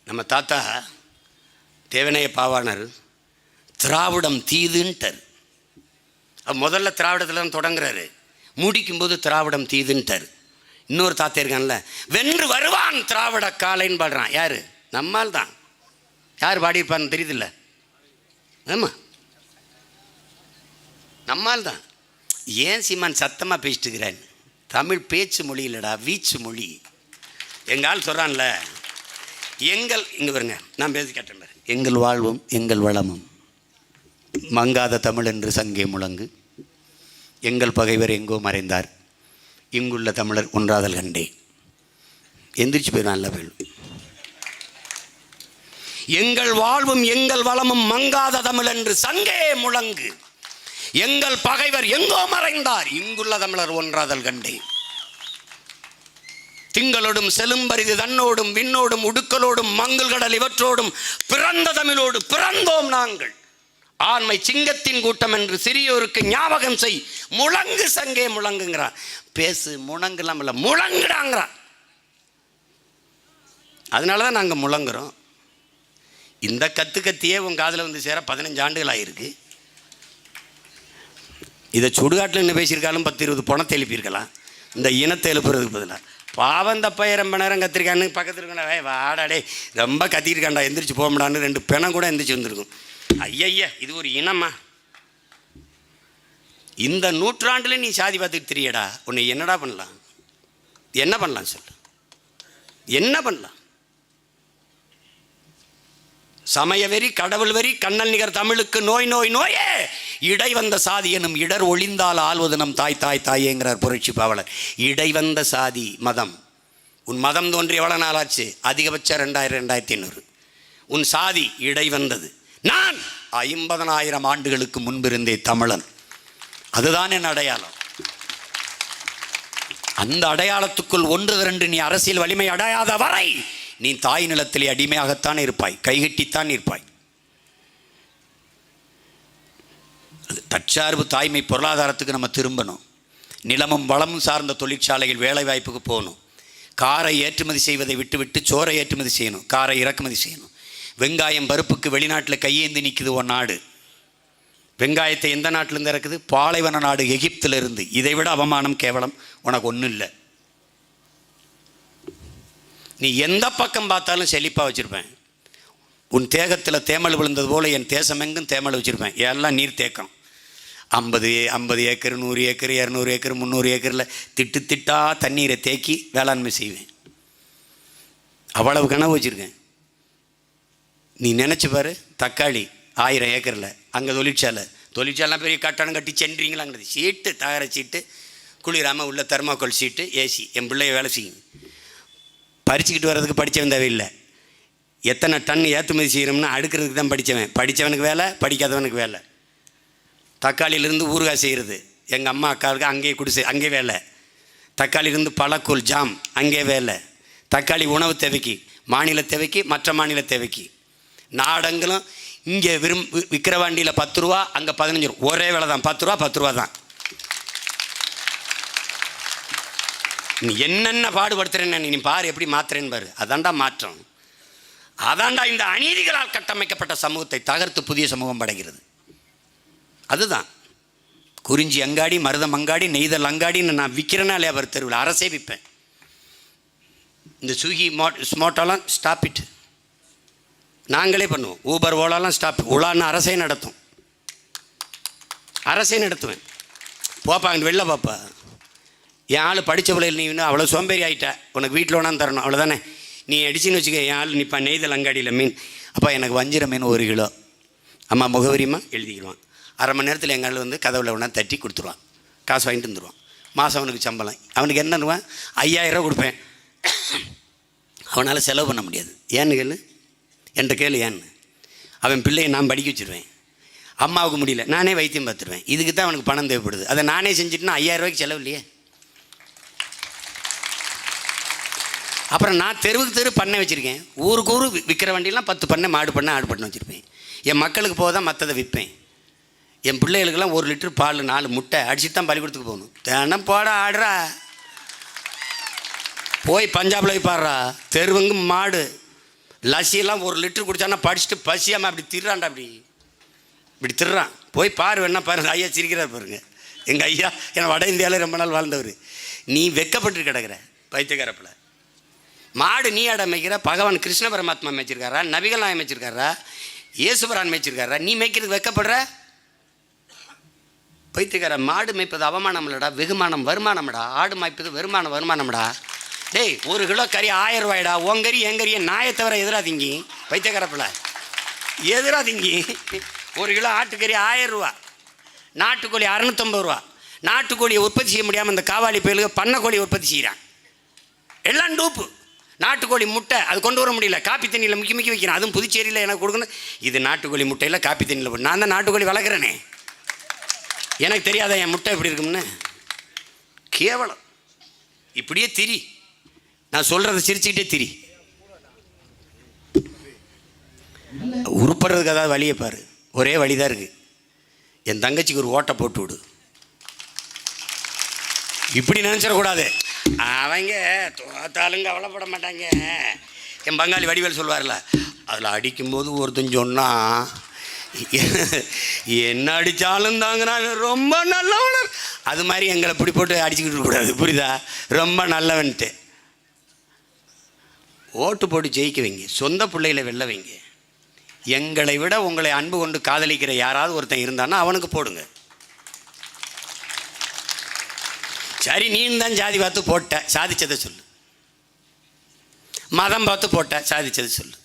நம்ம தாத்தா தேவனைய பாவாணர் திராவிடம் தீதுன்ட்டார். முதல்ல திராவிடத்தில் தான் தொடங்குறாரு, முடிக்கும்போது திராவிடம் தீதுன்ட்டார். இன்னொரு தாத்தா இருக்கான்ல, வென்று வருவான் திராவிட காலைன்னு பாடுறான். யார்? நம்மால் தான். யார் பாடியிருப்பான்னு தெரியுதில்ல? ஆமாம், நம்மால் தான். ஏன் சீமான் சத்தமாக பேசிட்டு இருக்கிறேன்? தமிழ் பேச்சு மொழி இல்லைடா, வீச்சு மொழி. எங்கள் ஆள் சொல்கிறான்ல, எங்கள் இங்கே வருங்க, நான் பேசி கேட்டேன் பாரு. எங்கள் வாழ்வும் எங்கள் வளமும் மங்காத தமிழ் என்று சங்கே முழங்கு, எங்கள் பகைவர் எங்கோ மறைந்தார், இங்குள்ள தமிழர் ஒன்றாதல் கண்டே. எந்திரிச்சு போய் நல்ல பேர். எங்கள் வாழ்வும் எங்கள் வளமும் மங்காத தமிழ் என்று சங்கே முழங்கு, எங்கள் பகைவர் எங்கோ மறைந்தார், இங்குள்ள தமிழர் ஒன்றாதல் கண்டே. திங்களோடும் செலும்பரிது தன்னோடும் விண்ணோடும் உடுக்கலோடும் மங்கள் கடல் இவற்றோடும் பிறந்த தமிழோடு பிறந்தோம் நாங்கள். ஆண்மை சிங்கத்தின் கூட்டம் என்று சிறியோருக்கு ஞாபகம் செய், முழங்கு சங்கே முழங்குங்கிறான். பேசு, முழங்குலாம் இல்லை, முழங்குடாங்கிறான். அதனால தான் நாங்கள் முழங்குறோம். இந்த கத்தியே உன் காதில் வந்து சேர 15 ஆண்டுகள் ஆகிருக்கு. இதை சுடுகாட்டில் என்ன பேசியிருக்காலும் 10-20 பணத்தை எழுப்பியிருக்கலாம். இந்த இனத்தை எழுப்புறதுக்கு பதிலாக பாவம் தப்பைய ரொம்ப நேரம் கத்திரிக்கான்னு பக்கத்தில் இருக்கா, வாடாடே ரொம்ப கத்திருக்காண்டா, எந்திரிச்சு போகமுடான்னு 2 பிணம் கூட எந்திரிச்சு வந்துருக்கும். ஐயா, இது ஒரு இனமா? இந்த நூற்றாண்டில் நீ சாதி பார்த்துட்டு தெரியடா, உன்னை என்னடா பண்ணலாம்? என்ன பண்ணலாம் சொல்லு, என்ன பண்ணலாம்? சமயவெறி, கடவுள் வெறி, கண்ணல் நிகர் தமிழுக்கு நோய் நோய் நோயே, இடை வந்த சாதி எனும் இடர் ஒளிந்தால் ஆள்வது நம் தாய் தாய் தாயேங்கிறார் புரட்சி பாவலர். இடை வந்த சாதி மதம். உன் மதம் தோன்றி எவ்வளோ நாளாச்சு? அதிகபட்சம் 2000-2500. உன் சாதி இடை வந்தது. நான் 50,000 ஆண்டுகளுக்கு முன்பிருந்தே தமிழன். அதுதான் என் அடையாளம். அந்த அடையாளத்துக்குள் 1-2 நீ அரசியல் வலிமை அடையாத வரை நீ தாய் நிலத்திலே அடிமையாகத்தான் இருப்பாய், கைகட்டித்தான் இருப்பாய். தற்சார்பு தாய்மை பொருளாதாரத்துக்கு நம்ம திரும்பணும். நிலமும் வளமும் சார்ந்த தொழிற்சாலைகள் வேலை வாய்ப்புக்கு போகணும். காரை ஏற்றுமதி செய்வதை விட்டுவிட்டு சோறை ஏற்றுமதி செய்யணும், காரை இறக்குமதி செய்யணும். வெங்காயம் பருப்புக்கு வெளிநாட்டில் கையேந்தி நிற்குது ஒரு நாடு. வெங்காயத்தை எந்த நாட்டிலேருந்து இறக்குது? பாலைவன நாடு எகிப்திலிருந்து. இதை விட அவமானம் கேவலம் உனக்கு ஒன்றும் இல்லை. நீ எந்த பக்கம் பார்த்தாலும் செழிப்பாக வச்சுருப்பேன். உன் தேகத்தில் தேமல் விழுந்தது போல் என் தேசமெங்கும் தேமல் வச்சுருப்பேன். எல்லாம் நீர் தேக்கம். 50 ஏக்கர், 100 ஏக்கர், 200 ஏக்கர், 300 ஏக்கரில் திட்டாக தண்ணீரை தேக்கி வேளாண்மை செய்வேன். அவ்வளவு கனவு வச்சுருக்கேன். நீ நினச்சி பாரு, தக்காளி 1000 ஏக்கரில், அங்கே தொழிற்சாலை பெரிய கட்டணம் கட்டி சென்றீங்களாங்கிறது. சீட்டு, தகர சீட்டு, குளிராமல் உள்ள தெர்மாக்கோல் சீட்டு, ஏசி. என் பிள்ளைய வேலை செய்யும். பறிச்சுக்கிட்டு வர்றதுக்கு படித்தவன் தேவையில்லை. எத்தனை டன் ஏற்றுமதி செய்கிறோம்னா அடுக்கிறதுக்கு தான் படித்தவன். படித்தவனுக்கு வேலை, படிக்காதவனுக்கு வேலை. தக்காளியிலேருந்து ஊறுகாய் செய்கிறது எங்கள் அம்மா அக்காவுக்கு அங்கேயே குடிசை, அங்கே வேலை. தக்காளியிலேருந்து பழக்கூழ் ஜாம், அங்கே வேலை. தக்காளி உணவு தேவைக்கு, மாநில தேவைக்கு, மற்ற மாநில தேவைக்கு. நாடங்களும் இங்கே விற்கிற வண்டியில் 10 ரூபா, அங்கே 15 ரூபா. ஒரே வேலை தான், 10 ரூபா தான். நீ என்னென்ன பாடுபடுத்துறேன்னு நீ பாரு, எப்படி மாத்துறேன்னு பாரு. அதாண்டா மாற்றம். அதாண்டா இந்த அநீதிகளால் கட்டமைக்கப்பட்ட சமூகத்தை தகர்த்து புதிய சமூகம் படைகிறது. அதுதான் குறிஞ்சி அங்காடி, மருதம் அங்காடி, நெய்தல் அங்காடின்னு நான் விற்கிறேன்னா இல்லையா? அவர் தெருவில் அரசே விற்பேன். இந்த ஸ்விக்கி ஸ்மோட்டோலாம் ஸ்டாப் இட், நாங்களே பண்ணுவோம். Uber ஓலாலாம் stop. உலான்னு அரசே நடத்தும், அரசே நடத்துவேன். போப்பா அங்கே வெளில பாப்பா, என் ஆள் படித்த பிள்ளைகள், நீ இன்னும் அவ்வளோ சோம்பேறி ஆகிட்ட, உனக்கு வீட்டில் ஒன்றாந்து தரணும், அவ்வளோதானே. நீ அடிச்சுன்னு வச்சுக்க, என் ஆள் நிற்பா நெய்தல் அங்காடியில் மீன். அப்பா எனக்கு வஞ்சிர மீன் 1 கிலோ. அம்மா முகவரிமா எழுதிக்கிடுவான். அரை மணி நேரத்தில் எங்கள் ஆள் வந்து கதவுல ஒன்றா தட்டி கொடுத்துருவான், காசு வாங்கிட்டு வந்துடுவான். மாதம் அவனுக்கு சம்பளம். அவனுக்கு என்னன்னுவான்? 5000 ரூபா கொடுப்பேன். அவனால் செலவு பண்ண முடியாது. ஏன்னு கேளு, என்கிட்ட கேளு ஏன்னு. அவன் பிள்ளையை நான் படிக்க வச்சுருவேன். அம்மாவுக்கு முடியல, நானே வைத்தியம் பார்த்துருவேன். இதுக்கு தான் அவனுக்கு பணம் தேவைப்படுது. அதை நானே செஞ்சுட்டுனா 5000 ரூபாய்க்கு செலவு இல்லையே. அப்புறம் நான் தெருவுக்கு தெரு பண்ணை வச்சுருக்கேன். ஊருக்கு ஊர் விற்கிற வண்டியெலாம் 10 பண்ணை, மாடு பண்ணை, ஆடு பண்ணை வச்சுருப்பேன். என் மக்களுக்கு போக தான் மற்றதை விற்பேன். என் பிள்ளைகளுக்கெல்லாம் 1 லிட்டர் பால், 4 முட்டை அடிச்சுட்டு தான் பள்ளிக்கூடத்துக்கு போகணும். தினம் போட ஆடுறா, போய் பஞ்சாபில் போய் பாடுறா, தெருவங்கு மாடு. லஸ்ஸியெல்லாம் 1 லிட்டர் குடித்தானா படிச்சுட்டு பசியாமல் அப்படி திர்றான்டா, இப்படி திர்றான். போய் பாரு வேணா பாருங்க, ஐயா சிரிக்கிறார் பாருங்க. எங்கள் ஐயா ஏன்னா வட இந்தியாவில் ரொம்ப நாள் வாழ்ந்தவர். நீ வெக்கப்பட்டு கிடக்கிற பைத்தியக்காரப்பில். மாடு நீ ஆட மேய்க்கிற, பகவான் கிருஷ்ண பரமாத்மா மேய்ச்சிருக்காரா, நபிகள் நாயம் மேய்ச்சிருக்காரா, இயேசுபரான் மேய்ச்சிருக்காரா, நீ மேய்க்கிறது வெக்கப்படுற பைத்தியக்கார. மாடு மேய்ப்பது அவமானம் இல்லடா, வெகுமானம் வருமானம்டா. ஆடு மேய்ப்பது வருமானம்டா. டேய் 1 கிலோ கறி 1000 ரூபாய்டா. உன் கறி என் கறியை நாயை தவிர எதிராக திங்கி பைத்தியக்காரப்பில் எதிராக திங்கி. 1 கிலோ ஆட்டுக்கறி 1000 ரூபா, நாட்டுக்கோழி 650 ரூபா. நாட்டுக்கோழியை உற்பத்தி செய்ய முடியாமல் இந்த காவாலி பயலுக்கு பண்ணைக்கோழியை உற்பத்தி செய்கிறான். எல்லாம் டூப்பு. நாட்டுக்கோழி முட்டை அது கொண்டு வர முடியல, காப்பி தண்ணியில் முக்கி வைக்கிறேன். அதுவும் புதுச்சேரியில் எனக்கு கொடுக்கணும். இது நாட்டுக்கோழி முட்டையில் காப்பி தண்ணியில் போட்டு நான் தான் நாட்டுக்கோழி வளர்க்குறேனே, எனக்கு தெரியாத என் முட்டை எப்படி இருக்கும்னு. கேவலம். இப்படியே திரி, நான் சொல்கிறத சிரிச்சுக்கிட்டே திரி. உருப்படுறதுக்கு அதாவது வழியை பாரு. ஒரே வழி தான் இருக்குது. என் தங்கச்சிக்கு ஒரு ஓட்டை போட்டு விடு. இப்படி நினச்சிடக்கூடாது. அவங்க தோத்தாலும் கவலைப்பட மாட்டாங்க. என் பங்காளி வடிவேல் சொல்லுவார்ல, அதில் அடிக்கும்போது ஒருத்தன் சொன்னால் என்ன அடித்தாலும் தாங்கிறாங்க ரொம்ப நல்லவன். அது மாதிரி எங்களை இப்படி போட்டு அடிச்சுக்கிட்டு இருக்கக்கூடாது, புரியுதா? ரொம்ப நல்லவன்ட்டு ஓட்டு போட்டு ஜெயிக்க வைங்க, சொந்த பிள்ளைகளை வெல்ல வைங்க. எங்களை விட உங்களை அன்பு கொண்டு காதலிக்கிற யாராவது ஒருத்தன் இருந்தான்னா அவனுக்கு போடுங்க. சரி, நீ தான் ஜாதி பார்த்து போட்ட, சாதிச்சதை சொல்லு. மதம் பார்த்து போட்ட, சாதிச்சதை சொல்லு.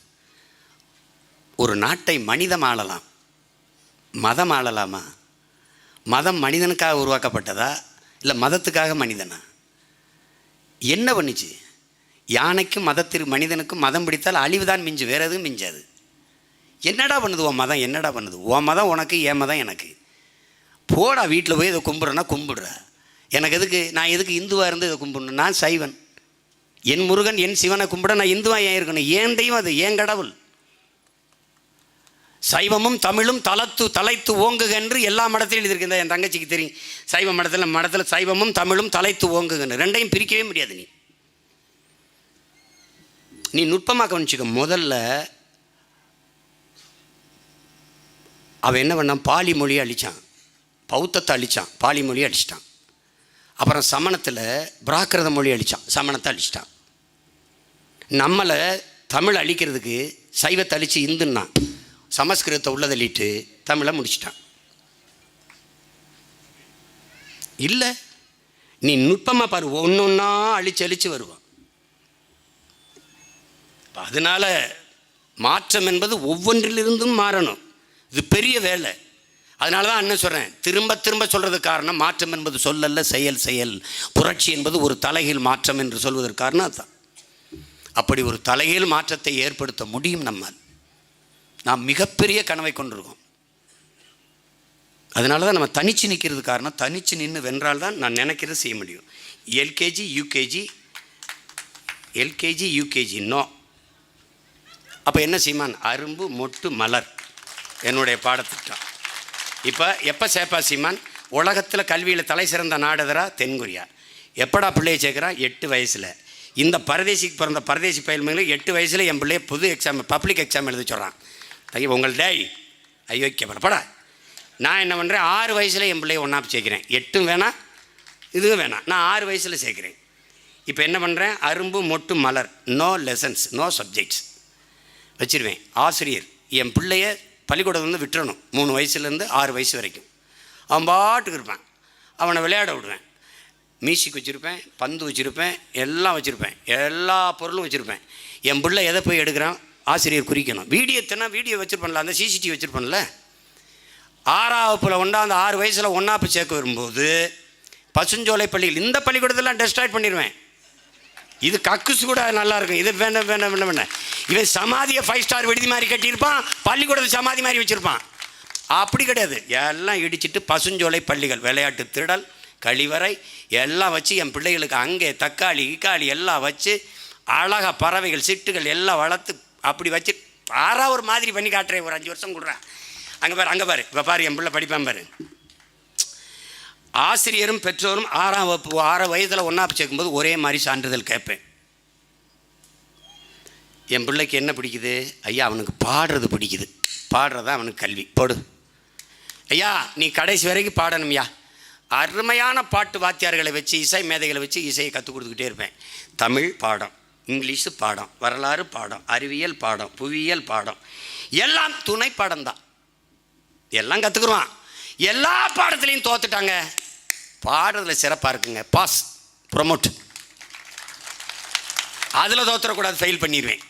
ஒரு நாட்டை மனிதம் ஆளலாம், மதம் ஆளலாமா? மதம் மனிதனுக்காக உருவாக்கப்பட்டதா இல்லை மதத்துக்காக மனிதனா? என்ன பண்ணிச்சு? யானைக்கும் மனிதனுக்கும் மதம் பிடித்தால் அழிவுதான் மிஞ்சு, வேறு எதுவும் மிஞ்சாது. என்னடா பண்ணுது உன் மதம்? என்னடா பண்ணுது உன் மதம்? உனக்கு என் மதம் எனக்கு. போடா, வீட்டில் போய் இதை கும்பிட்றேன்னா கும்பிடுற. எனக்கு எதுக்கு? நான் எதுக்கு இந்துவாக இருந்து இதை கும்பிடணும்? நான் சைவன். என் முருகன் என் சிவனை கும்பிட நான் இந்துவாக ஏன் இருக்கணும்? ஏன் தெய்வம் அது, ஏன் கடவுள். சைவமும் தமிழும் தலைத்து ஓங்குக என்று எல்லா மடத்திலும் எழுதியிருக்கின்ற என் தங்கச்சிக்கு தெரியும். சைவ மடத்தில் சைவமும் தமிழும் தலைத்து ஓங்குகன்னு ரெண்டையும் பிரிக்கவே முடியாது. நீ நுட்பமாக கவனிச்சுக்க. முதல்ல அவன் என்ன பண்ணான்? பாலி மொழியை அழித்தான், பௌத்தத்தை அழித்தான், பாலி மொழியை அழிச்சிட்டான். அப்புறம் சமணத்தில் பிராகிருத மொழி அழித்தான், சமணத்தை அழிச்சிட்டான். நம்மளை தமிழ் அழிக்கிறதுக்கு சைவத்தை அழித்து இந்துன்னா சமஸ்கிருதத்தை உள்ளதள்ளிட்டு தமிழை முடிச்சிட்டான். இல்லை, நீ நுட்பமாக பாரு, ஒன்றா அழிச்சு வருவான். அதனால் மாற்றம் என்பது ஒவ்வொன்றிலிருந்தும் மாறணும். இது பெரிய வேலை. அதனால தான் அண்ணன் சொல்கிறேன், திரும்ப திரும்ப சொல்கிறதுக்கு காரணம் மாற்றம் என்பது சொல்லல்ல, செயல். புரட்சி என்பது ஒரு தலைகீழ் மாற்றம் என்று சொல்வதற்கு காரணம் அதுதான். அப்படி ஒரு தலைகீழ் மாற்றத்தை ஏற்படுத்த முடியும் நம்மால். நாம் மிகப்பெரிய கனவை கொண்டிருக்கோம். அதனால தான் நம்ம தனிச்சு நிற்கிறது காரணம். தனிச்சு நின்று வென்றால் தான் நான் நினைக்கிறது செய்ய முடியும். LKG UKG no. அப்போ என்ன சீமான்? அரும்பு மொட்டு மலர் என்னுடைய பாடத்திட்டம். இப்போ எப்போ சேர்ப்பா சீமான்? உலகத்தில் கல்வியில் தலை சிறந்த நாடுதரா தென்கொரியா. எப்படா பிள்ளையை சேர்க்குறான்? 8 வயசில். இந்த பரதேசிக்கு பிறந்த பரதேசி பயல்மையில் 8 வயசில் என் பிள்ளைய புது எக்ஸாம், பப்ளிக் எக்ஸாம் எழுத சொல்கிறான். உங்கள் டேய் ஐயோக்கியப்படப்படா. நான் என்ன பண்ணுறேன்? 6 வயசில் என் பிள்ளைய ஒன்றா சேர்க்கிறேன். 8 வேணாம், இதுவும் வேணாம், நான் 6 வயசில் சேர்க்குறேன். இப்போ என்ன பண்ணுறேன்? அரும்பு மொட்டு மலர், நோ லெசன்ஸ், நோ சப்ஜெக்ட்ஸ் வச்சுருவேன். ஆசிரியர் என் பிள்ளைய பள்ளிக்கூடம் வந்து விட்டுறணும். 3 வயசுலேருந்து 6 வயசு வரைக்கும் அவன் பாட்டுக்கு இருப்பான். அவனை விளையாட விடுவேன். மியூசிக் வச்சுருப்பேன், பந்து வச்சுருப்பேன், எல்லாம் வச்சுருப்பேன், எல்லா பொருளும் வச்சுருப்பேன். என் பிள்ளை எதை போய் எடுக்கிறான் ஆசிரியர் குறிக்கணும். வீடியோ வச்சுருப்பேன்ல, அந்த சிசிடிவி வச்சுருப்பேன்ல. 6ஆம் வகுப்பில் அந்த 6 வயசில் ஒன்றாப்பு சேர்க்க வரும்போது பசுஞ்சோலை பள்ளிகள், இந்த பள்ளிக்கூடத்தெல்லாம் டெஸ்ட்ராய்ட் பண்ணிடுவேன். இது கக்குசு கூட நல்லா இருக்கும். இது வேண்டாம். இவன் சமாதியை 5 ஸ்டார் விடுதி மாதிரி கட்டியிருப்பான், பள்ளிக்கூடத்தை சமாதி மாதிரி வச்சுருப்பான். அப்படி கிடையாது. எல்லாம் இடிச்சிட்டு பசுஞ்சோலை பள்ளிகள், விளையாட்டு திடல், கழிவறை எல்லாம் வச்சு என் பிள்ளைகளுக்கு அங்கே தக்காளி கிக்காளி எல்லாம் வச்சு அழகாக பறவைகள் சிட்டுகள் எல்லாம் வளர்த்து அப்படி வச்சு ஒரு மாதிரி பண்ணி காட்டுறேன். ஒரு 5 வருஷம் கொடுறேன். அங்கே பாரு இப்போ பாரு என் பிள்ளை படிப்பான் பாரு. ஆசிரியரும் பெற்றோரும் 6ஆம் வகுப்பு 6 வயதில் ஒன்றாப்பு சேர்க்கும்போது ஒரே மாதிரி சான்றிதழ் கேட்பேன். என் பிள்ளைக்கு என்ன பிடிக்குது? ஐயா அவனுக்கு பாடுறது பிடிக்குது, பாடுறதா அவனுக்கு கல்வி போடு. ஐயா நீ கடைசி வரைக்கும் பாடணும்யா. அருமையான பாட்டு வாத்தியார்களை வச்சு, இசை மேதைகளை வச்சு இசையை கற்றுக் கொடுத்துக்கிட்டே இருப்பேன். தமிழ் பாடம், இங்கிலீஷு பாடம், வரலாறு பாடம், அறிவியல் பாடம், புவியியல் பாடம், எல்லாம் துணை பாடம் தான். எல்லாம் கற்றுக்குருவான். எல்லா பாடத்துலையும் தோத்துட்டாங்க. பாடுறதுல சிறப்பாக இருக்குங்க, பாஸ், ப்ரொமோட். அதில் தோத்துறக்கூடாது, ஃபெயில் பண்ணிடுவேன்.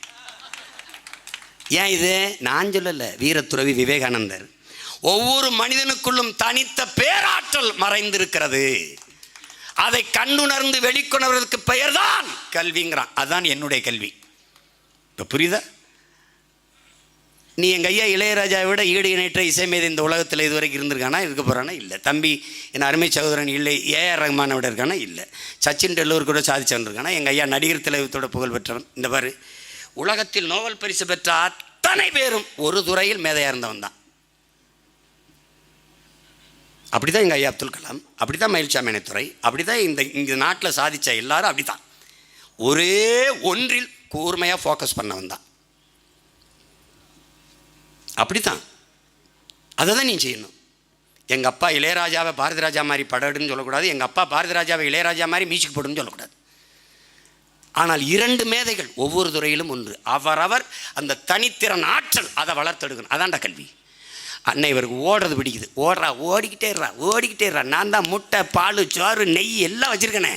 ஏன் இது நான் சொல்லலை, வீரத்துறவி விவேகானந்தர். ஒவ்வொரு மனிதனுக்குள்ளும் தனித்த பேராற்றல் மறைந்திருக்கிறது, அதை கண்டுணர்ந்து வெளிக்கொணர்வதற்கு பெயர்தான் கல்விங்கிறான். அதுதான் என்னுடைய கல்வி. இப்போ புரியுதா? நீ எங்கள் ஐயா இளையராஜாவை விட ஈடு இணைற்ற இசைமேதை இந்த உலகத்தில் இது வரைக்கும் இருந்திருக்கானா? இருக்க போகிறானா? இல்லை. தம்பி என் அருமை சகோதரன் இல்லை ஏஆர் ரஹ்மானை விட இருக்கானா? இல்லை. சச்சின் டெண்டுல்கர் கூட சாதிச்சவன் இருக்கானா? எங்கள் ஐயா நடிகர் திலகத்தோட புகழ் பெற்றவன். இந்த பாரு, உலகத்தில் நோபல் பரிசு பெற்ற அத்தனை பேரும் ஒரு துறையில் மேதையாக இருந்தவன் தான். அப்படி தான் எங்கள் ஐயா அப்துல் கலாம், அப்படி தான் மயில்சாமியனைத்துறை, அப்படி தான் இந்த நாட்டில் சாதித்த எல்லாரும் அப்படி தான். ஒரே ஒன்றில் கூர்மையாக ஃபோக்கஸ் பண்ணவன் தான். அப்படி தான். அதை தான் நீ செய்யணும். எங்கள் அப்பா இளையராஜாவை பாரதி ராஜா மாதிரி படடுன்னு சொல்லக்கூடாது, எங்கள் அப்பா பாரதி ராஜாவை இளையராஜா மாதிரி மியூசிக் போடுன்னு சொல்லக்கூடாது. ஆனால் இரண்டு மேதைகள் ஒவ்வொரு துறையிலும் ஒன்று. அவரவர் அந்த தனித்திறன் ஆற்றல் அதை வளர்த்தெடுக்கணும். அதான்டா கல்வி. அன்னை இவருக்கு ஓடுறது பிடிக்குது, ஓடிக்கிட்டே இருறா. நான் தான் முட்டை, பால், சோறு, நெய் எல்லாம் வச்சுருக்கேனே.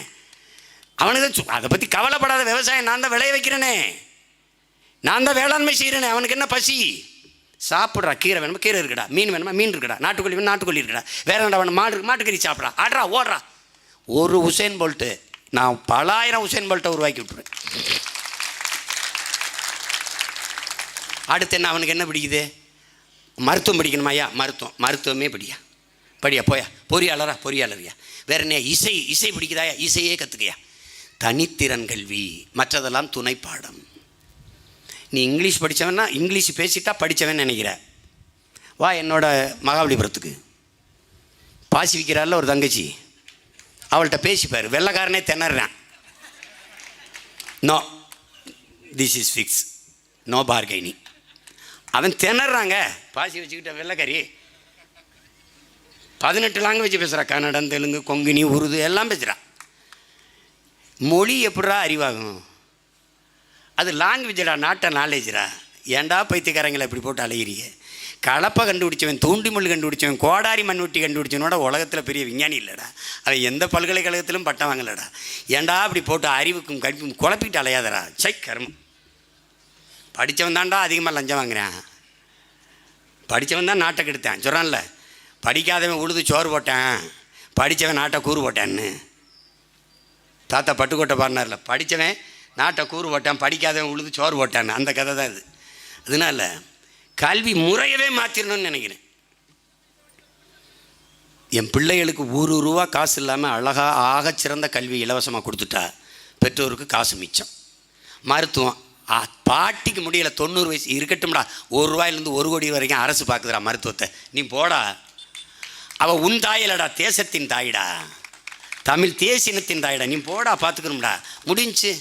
அவனுக்கு தான் அதை பற்றி கவலைப்படாத. விவசாயம் நான் தான் விளைய வைக்கிறேனே, நான் தான் வேளாண்மை செய்கிறேனே. அவனுக்கு என்ன பசி? சாப்பிட்றா. கீரை வேணுமா கீரை இருக்குடா, மீன் வேணுமா மீன் இருக்குடா, நாட்டுக்கோழி வேணும் நாட்டுக்கோழி இருக்குடா, வேற என்ன வேணும் மாட்டுக்கறி சாப்பிட்றா, ஆடுறா, ஓடுறா. ஒரு உசேன் போல்ட்டு நான் பல ஆயிரம் உசேன் போல்ட்டை உருவாக்கி விட்டுருவேன். அடுத்து என்ன அவனுக்கு என்ன பிடிக்குது? மருத்துவம் படிக்கணுமா? ஐயா மருத்துவமே படியா போயா. பொறியாளரியா. வேற என்ன? இசை பிடிக்குதாயா? இசையே கற்றுக்கையா. தனித்திறன் கல்வி, மற்றதெல்லாம் துணை பாடம். நீ இங்கிலீஷ் படித்தவன்னா இங்கிலீஷ் பேசிட்டா படித்தவன் நினைக்கிற. வா என்னோட மகாபலிபுரத்துக்கு. பாசி விற்கிறாரில் ஒரு தங்கச்சி, அவள்கிட்ட பேசிப்பார். வெள்ளைக்காரனே திணறான். No, this is fix, no bargaining. அவன் திணறாங்க. பாசி வச்சுக்கிட்ட வெள்ளைக்காரி 18 லாங்குவேஜ் பேசுகிறா. கன்னடம், தெலுங்கு, கொங்கினி, உருது எல்லாம் பேசுகிறா. மொழி எப்படா அறிவாகும்? அது லாங்குவேஜடா, நாட்டை நாலேஜரா. ஏண்டா பைத்தியக்காரங்களை இப்படி போட்டு அலையிறிய? கலப்பை கண்டுபிடிச்சவன், தூண்டி முள் கண்டுபிடிச்சவன், கோடாரி மண்வெட்டி கண்டுபிடிச்சவனோட உலகத்தில் பெரிய விஞ்ஞானி இல்லைடா. அவன் எந்த பல்கலைக்கழகத்திலும் பட்டம் வாங்கலடா. ஏண்டா அப்படி போட்டு அறிவுக்கும் கல்விக்கும் குழப்பிட்டு அலையாதரா. சை கர்மம். படித்தவன் தான்டா அதிகமாக லஞ்சம் வாங்குறான். படித்தவன் தான் நாட்டை கெடுத்தான். சொல்கிறான்ல, படிக்காதவன் உழுது சோறு போட்டான், படித்தவன் நாட்டை கூறு போட்டான்னு. தாத்தா பட்டுக்கோட்டை பாடினார்ல, படித்தவன் நாட்டை கூறு போட்டான், படிக்காதவன் உழுது சோறு போட்டான்னு. அந்த கதை தான் இது. அதனால் கல்வி முறையவே மாற்றிடணும்னு நினைக்கிறேன். என் பிள்ளைகளுக்கு ரூபா காசு இல்லாமல் அழகாக ஆகச்சிறந்த கல்வி இலவசமாக கொடுத்துட்டா பெற்றோருக்கு காசு மிச்சம். மருத்துவம் பாட்டிக்கு முடியலை, 90 வயசு இருக்கட்டும்டா, ₹1 1 கோடி வரைக்கும் அரசு பார்க்குதுடா மருத்துவத்தை. நீ போடா. அவள் உன் தாயிலடா, தேசத்தின் தாயிடா, தமிழ் தேசினத்தின் தாயிடா. நீ போடா, பார்த்துக்கணும்டா. முடிஞ்சு.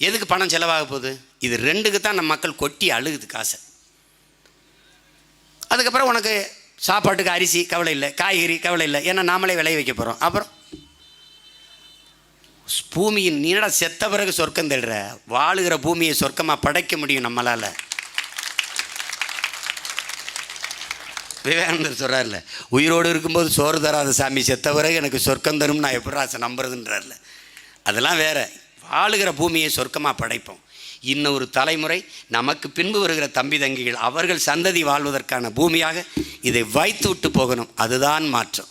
எதுக்கு பணம் செலவாக போகுது? இது ரெண்டுக்கு தான் நம்ம மக்கள் கொட்டி அழுகுது காசை. அதுக்கப்புறம் உனக்கு சாப்பாட்டுக்கு அரிசி கவலை இல்லை, காய்கறி கவலை இல்லை, ஏன்னா நாமளே விளைய வைக்க போகிறோம். அப்புறம் பூமியின் நீடா செத்த பிறகு சொர்க்கம் தேடுற, வாழுகிற பூமியை சொர்க்கமாக படைக்க முடியும் நம்மளால். விவேகானந்தர் சொல்கிறார்ல, உயிரோடு இருக்கும்போது சோறு தராத சாமி, செத்த பிறகு எனக்கு சொர்க்கம் தரும் நான் எப்படி ஆசை நம்புறதுன்றார்ல. அதெல்லாம் வேற. வாழுகிற பூமியை சொர்க்கமாக படைப்போம். இன்னொரு தலைமுறை, நமக்கு பின்பு வருகிற தம்பி தங்கிகள், அவர்கள் சந்ததி வாழ்வதற்கான பூமியாக இதை வைத்து விட்டு போகணும். அதுதான் மாற்றம்.